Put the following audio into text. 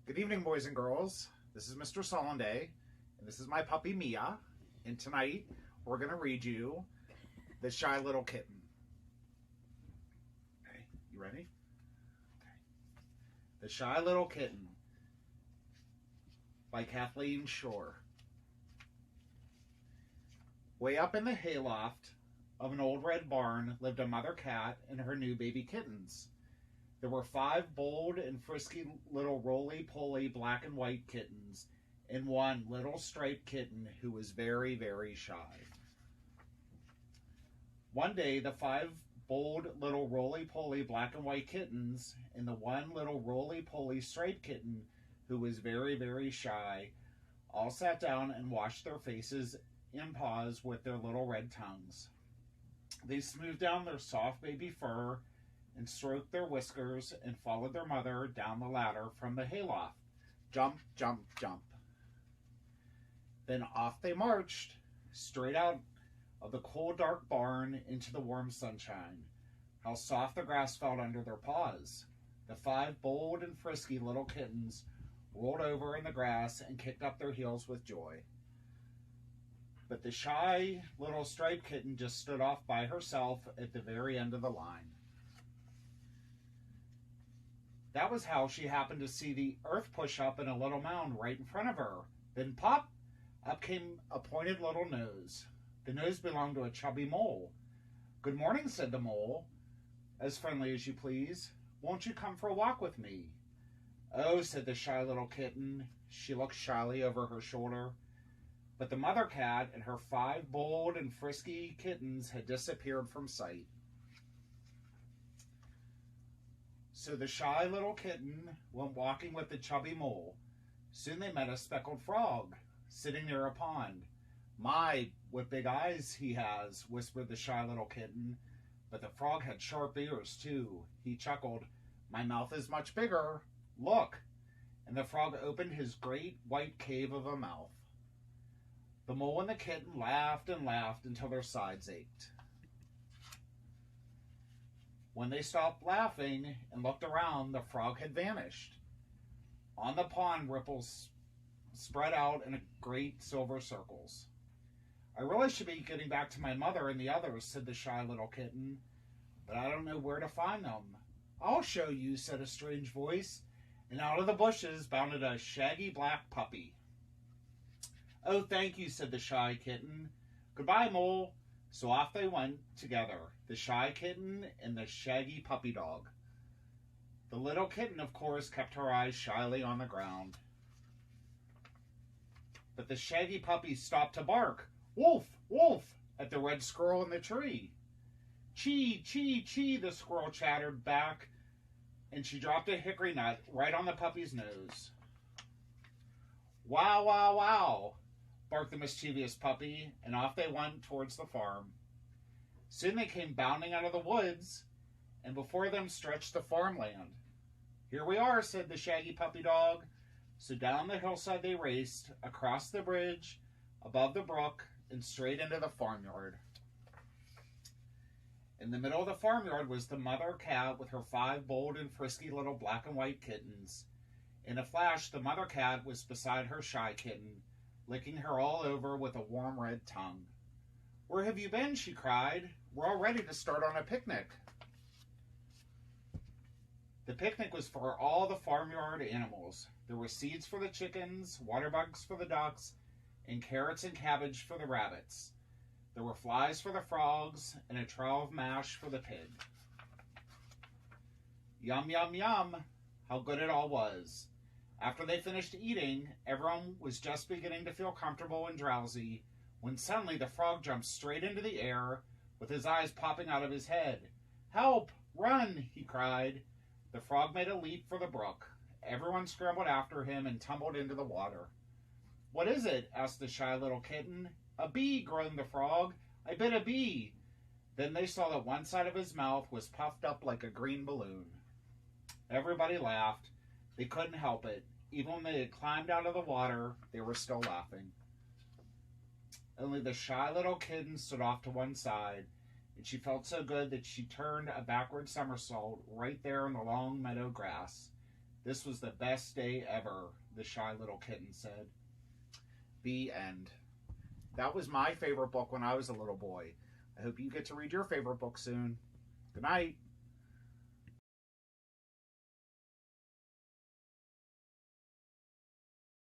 Good evening, boys and girls. This is Mr. Solanday, and this is my puppy Mia. And tonight, we're going to read you The Shy Little Kitten. Okay, you ready? Okay. The Shy Little Kitten by Kathleen Shore. Way up in the hayloft of an old red barn lived a mother cat and her new baby kittens. There were 5 bold and frisky little roly-poly black and white kittens and one little striped kitten who was very, very shy. One day, the 5 bold little roly-poly black and white kittens and the one little roly-poly striped kitten who was very, very shy all sat down and washed their faces and paws with their little red tongues. They smoothed down their soft baby fur and stroked their whiskers and followed their mother down the ladder from the hayloft. Jump, jump, jump. Then off they marched, straight out of the cold, dark barn into the warm sunshine. How soft the grass felt under their paws. The 5 bold and frisky little kittens rolled over in the grass and kicked up their heels with joy. But the shy little striped kitten just stood off by herself at the very end of the line. That was how she happened to see the earth push up in a little mound right in front of her. Then pop, up came a pointed little nose. The nose belonged to a chubby mole. "Good morning," said the mole, as friendly as you please. "Won't you come for a walk with me?" "Oh," said the shy little kitten. She looked shyly over her shoulder. But the mother cat and her 5 bold and frisky kittens had disappeared from sight. So the shy little kitten went walking with the chubby mole. Soon they met a speckled frog sitting near a pond. "My, what big eyes he has," whispered the shy little kitten. But the frog had sharp ears, too. He chuckled, "My mouth is much bigger. Look." And the frog opened his great white cave of a mouth. The mole and the kitten laughed and laughed until their sides ached. When they stopped laughing and looked around, the frog had vanished. On the pond, ripples spread out in great silver circles. "I really should be getting back to my mother and the others," said the shy little kitten, "but I don't know where to find them." "I'll show you," said a strange voice, and out of the bushes bounded a shaggy black puppy. "Oh, thank you," said the shy kitten. "Goodbye, mole." So off they went together, the shy kitten and the shaggy puppy dog. The little kitten, of course, kept her eyes shyly on the ground. But the shaggy puppy stopped to bark, "Wolf, wolf," at the red squirrel in the tree. "Chee, chee, chee," the squirrel chattered back, and she dropped a hickory nut right on the puppy's nose. "Wow, wow, wow," barked the mischievous puppy, and off they went towards the farm. Soon they came bounding out of the woods, and before them stretched the farmland. "Here we are," said the shaggy puppy dog. So down the hillside they raced, across the bridge, above the brook, and straight into the farmyard. In the middle of the farmyard was the mother cat with her 5 bold and frisky little black and white kittens. In a flash, the mother cat was beside her shy kitten, licking her all over with a warm red tongue. "Where have you been?" she cried. "We're all ready to start on a picnic." The picnic was for all the farmyard animals. There were seeds for the chickens, water bugs for the ducks, and carrots and cabbage for the rabbits. There were flies for the frogs, and a trough of mash for the pig. Yum, yum, yum! How good it all was. After they finished eating, everyone was just beginning to feel comfortable and drowsy when suddenly the frog jumped straight into the air with his eyes popping out of his head. "Help! Run!" he cried. The frog made a leap for the brook. Everyone scrambled after him and tumbled into the water. "What is it?" asked the shy little kitten. "A bee," groaned the frog. "I bit a bee." Then they saw that one side of his mouth was puffed up like a green balloon. Everybody laughed. They couldn't help it. Even when they had climbed out of the water, they were still laughing. Only the shy little kitten stood off to one side, and she felt so good that she turned a backward somersault right there in the long meadow grass. This was the best day ever, the shy little kitten said. The end. That was my favorite book when I was a little boy. I hope you get to read your favorite book soon. Good night.